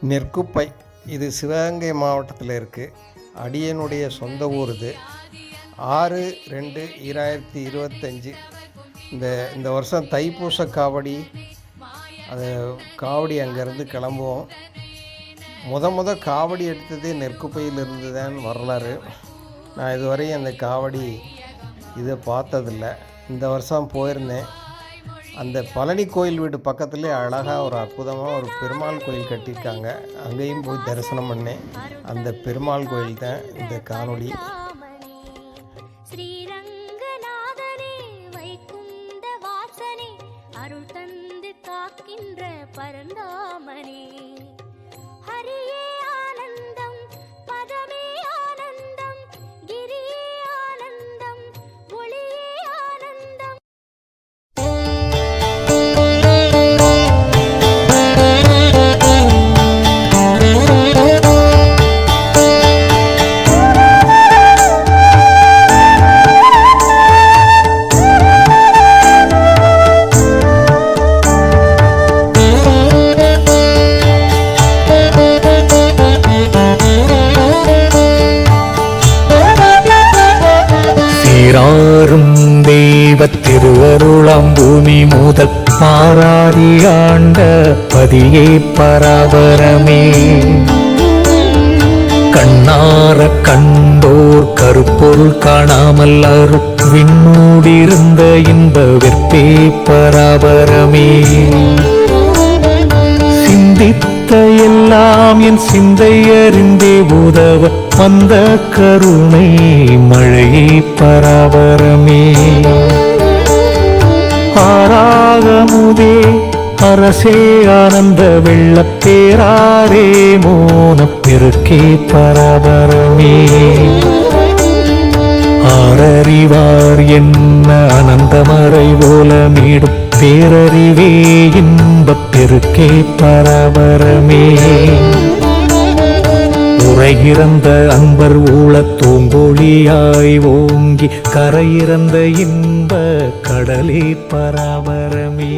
நெற்குப்பை இது சிவகங்கை மாவட்டத்தில் இருக்குது. அடியனுடைய சொந்த ஊர் இது. 6/2/2025 இந்த வருஷம் தைப்பூச காவடி அது காவடி அங்கேருந்து கிளம்புவோம். முத காவடி எடுத்ததே நெற்குப்பையிலிருந்து தான் வரலாறு. நான் இதுவரையும் அந்த காவடி இதை பார்த்ததில்லை. இந்த வருஷம் போயிருந்தேன். அந்த பழனி கோயில் வீடு பக்கத்துலேயே அழகாக ஒரு அற்புதமாக ஒரு பெருமாள் கோயில் கட்டியிருக்காங்க. அங்கேயும் போய் தரிசனம் பண்ணேன். அந்த பெருமாள் கோயில் தான் இந்த காணொளி. தெய்வத் திருவருளாம் பூமி முதல் மாறாரி ஆண்ட பதியே பராபரமே. கண்ணார கண்டோர் கருப்பொருள் காணாமல் அருள் விண்ணூடிருந்த இன்ப வெற்பே பராபரமே. சிந்தித்த எல்லாம் என் சிந்தை அறிந்தே உதவ வந்த கருணை மழையே பராபரமே. ஆராகமுதே அரசே ஆனந்த வெள்ளப்பேராரே மோனம் பெருக்கே பராபரமே. ஆரறிவார் என்ன அனந்தமறை போல மீடும் பேரறிவே இன்பப் பெருக்கே பராபரமே. உரையிறந்த அன்பர் ஊழ தூங்கொழியாய் ஓங்கி கரையிறந்த இன்ப கடலே பராபரமே.